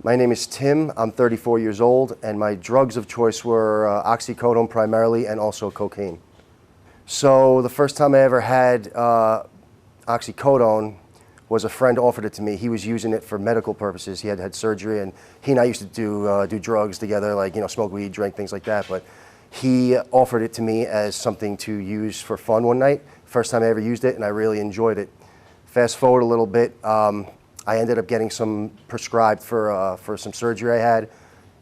My name is Tim. I'm 34 years old, and my drugs of choice were oxycodone primarily and also cocaine. So the first time I ever had oxycodone was a friend offered it to me. He was using it for medical purposes. He had had surgery, and he and I used to do drugs together, like, smoke weed, drink, things like that. But he offered it to me as something to use for fun one night. First time I ever used it, and I really enjoyed it. Fast forward a little bit, I ended up getting some prescribed for some surgery I had,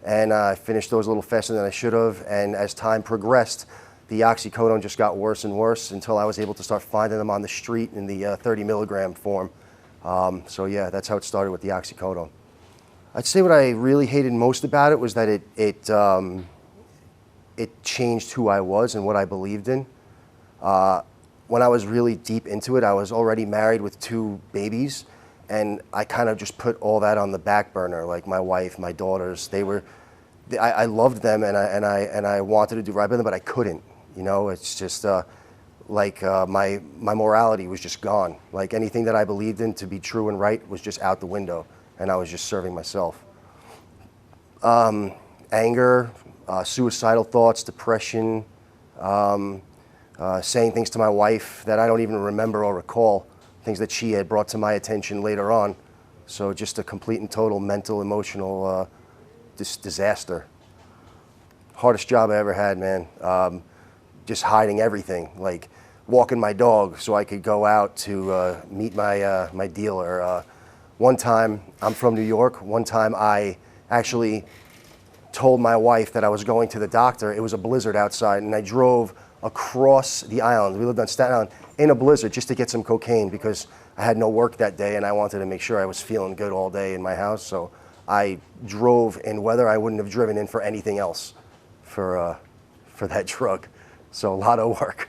and I finished those a little faster than I should have. And as time progressed, the oxycodone just got worse and worse until I was able to start finding them on the street in the 30 milligram form. So yeah, that's how it started with the oxycodone. I'd say what I really hated most about it was that it changed who I was and what I believed in. When I was really deep into it, I was already married with 2 babies, and I kind of just put all that on the back burner. Like my wife, my daughters, I loved them, and I wanted to do right by them, but I couldn't. It's just my morality was just gone. Like anything that I believed in to be true and right was just out the window, and I was just serving myself. Anger, suicidal thoughts, depression, saying things to my wife that I don't even remember or recall, things that she had brought to my attention later on. So just a complete and total mental, emotional disaster. Hardest job I ever had, man. Just hiding everything, like walking my dog so I could go out to meet my dealer. One time, I'm from New York, one time I actually told my wife that I was going to the doctor. It was a blizzard outside, and I drove across the island. We lived on Staten Island in a blizzard just to get some cocaine because I had no work that day, and I wanted to make sure I was feeling good all day in my house. So I drove in weather I wouldn't have driven in for anything else for that drug. So a lot of work.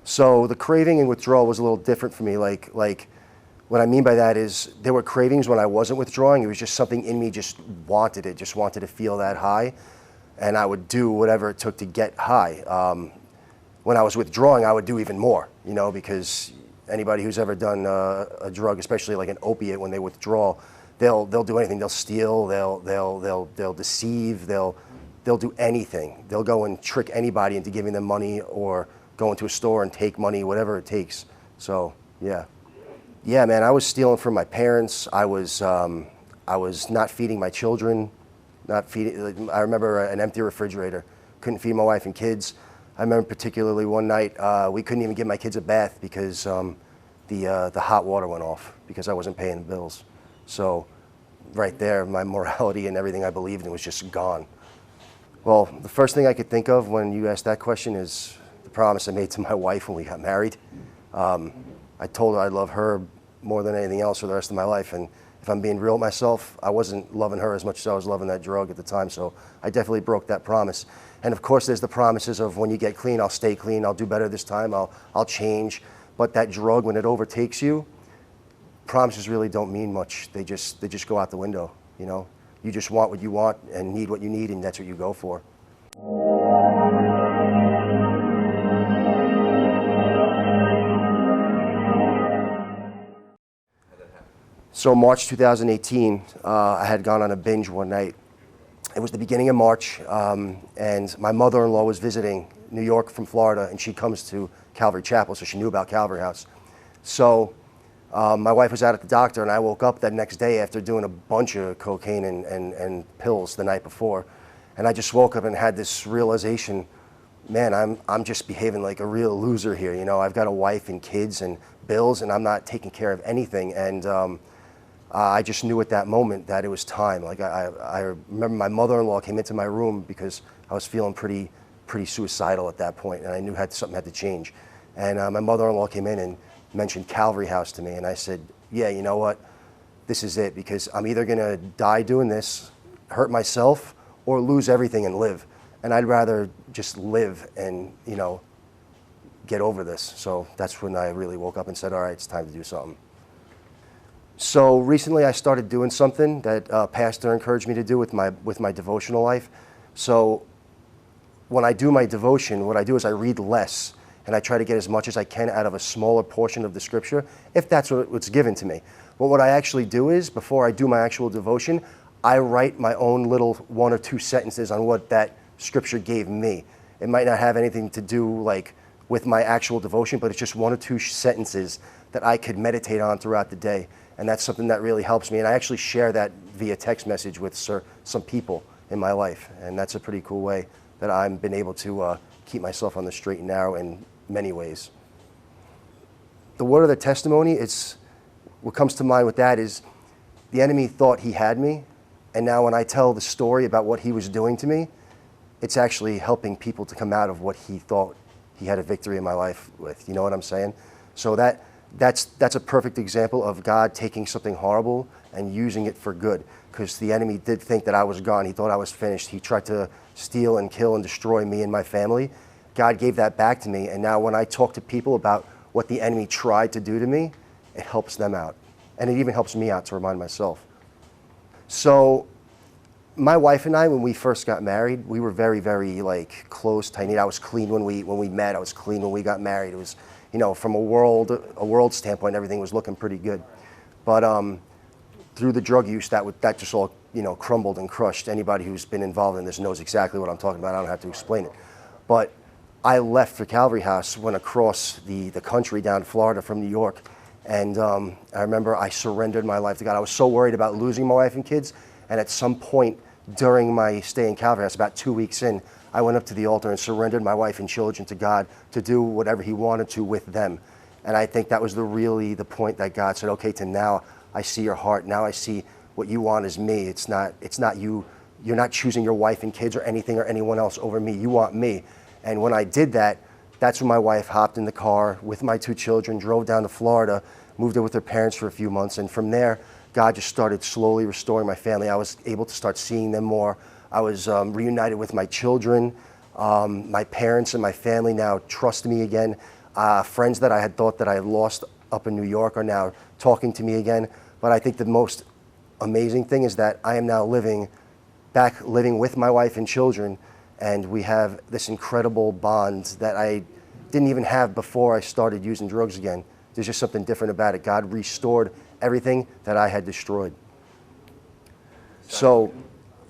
So the craving and withdrawal was a little different for me. Like what I mean by that is there were cravings when I wasn't withdrawing. It was just something in me just wanted it, just wanted to feel that high. And I would do whatever it took to get high. When I was withdrawing, I would do even more, because anybody who's ever done a drug, especially like an opiate, when they withdraw, they'll do anything. They'll steal, they'll deceive, they'll do anything. They'll go and trick anybody into giving them money or go into a store and take money, whatever it takes. So yeah, man, I was stealing from my parents. I was not feeding my children. I remember an empty refrigerator. Couldn't feed my wife and kids. I remember particularly one night we couldn't even give my kids a bath because the hot water went off because I wasn't paying the bills. So right there, my morality and everything I believed in was just gone. Well, the first thing I could think of when you asked that question is the promise I made to my wife when we got married. I told her I love her more than anything else for the rest of my life, and if I'm being real with myself, I wasn't loving her as much as I was loving that drug at the time, so I definitely broke that promise. And of course, there's the promises of when you get clean, I'll stay clean, I'll do better this time, I'll change. But that drug, when it overtakes you, promises really don't mean much. They just go out the window, You just want what you want and need what you need, and that's what you go for. So March 2018, I had gone on a binge one night. It was the beginning of March, and my mother-in-law was visiting New York from Florida, and she comes to Calvary Chapel, so she knew about Calvary House. So my wife was out at the doctor, and I woke up that next day after doing a bunch of cocaine and pills the night before, and I just woke up and had this realization, man, I'm just behaving like a real loser here. I've got a wife and kids and bills, and I'm not taking care of anything. And I just knew at that moment that it was time. Like I remember my mother-in-law came into my room because I was feeling pretty suicidal at that point, and I knew something had to change. And my mother-in-law came in and mentioned Calvary House to me, and I said, yeah, you know what? This is it, because I'm either gonna die doing this, hurt myself, or lose everything and live. And I'd rather just live and, get over this. So that's when I really woke up and said, all right, it's time to do something. So recently I started doing something that a pastor encouraged me to do with my devotional life. So when I do my devotion, what I do is I read less, and I try to get as much as I can out of a smaller portion of the scripture, if that's what's given to me. But what I actually do is, before I do my actual devotion, I write my own little 1 or 2 sentences on what that scripture gave me. It might not have anything to do like with my actual devotion, but it's just 1 or 2 sentences that I could meditate on throughout the day. And that's something that really helps me. And I actually share that via text message with some people in my life. And that's a pretty cool way that I've been able to keep myself on the straight and narrow in many ways. The word of the testimony, what comes to mind with that is the enemy thought he had me. And now when I tell the story about what he was doing to me, it's actually helping people to come out of what he thought he had a victory in my life with. You know what I'm saying? So that's a perfect example of God taking something horrible and using it for good, because the enemy did think that I was gone. He thought I was finished. He tried to steal and kill and destroy me and my family. God gave that back to me, and now when I talk to people about what the enemy tried to do to me, it helps them out. And it even helps me out to remind myself. So my wife and I, when we first got married, we were very, very like close, tight-knit. I was clean when we met. I was clean when we got married. It was, you know, from a world standpoint, everything was looking pretty good. But through the drug use, that just all, you know, crumbled and crushed. Anybody who's been involved in this knows exactly what I'm talking about. I don't have to explain it. But I left for Calvary House, went across the country down to Florida from New York, and I remember I surrendered my life to God. I was so worried about losing my wife and kids, and at some point during my stay in Calvary House, about 2 weeks in, I went up to the altar and surrendered my wife and children to God to do whatever He wanted to with them. And I think that was really the point that God said, okay, Tim, now I see your heart. Now I see what you want is me. It's not you. You're not choosing your wife and kids or anything or anyone else over me. You want me. And when I did that, that's when my wife hopped in the car with my 2 children, drove down to Florida, moved in with her parents for a few months. And from there, God just started slowly restoring my family. I was able to start seeing them more. I was reunited with my children. My parents and my family now trust me again. Friends that I had thought that I had lost up in New York are now talking to me again. But I think the most amazing thing is that I am now living with my wife and children, and we have this incredible bond that I didn't even have before I started using drugs again. There's just something different about it. God restored everything that I had destroyed. So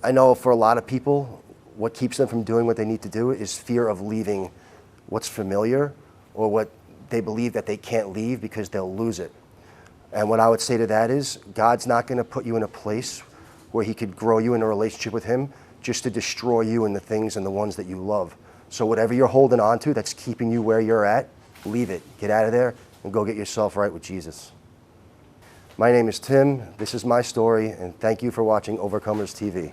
I know for a lot of people, what keeps them from doing what they need to do is fear of leaving what's familiar or what they believe that they can't leave because they'll lose it. And what I would say to that is, God's not going to put you in a place where He could grow you in a relationship with Him just to destroy you and the things and the ones that you love. So whatever you're holding on to that's keeping you where you're at, leave it. Get out of there and go get yourself right with Jesus. My name is Tim. This is my story, and thank you for watching Overcomers TV.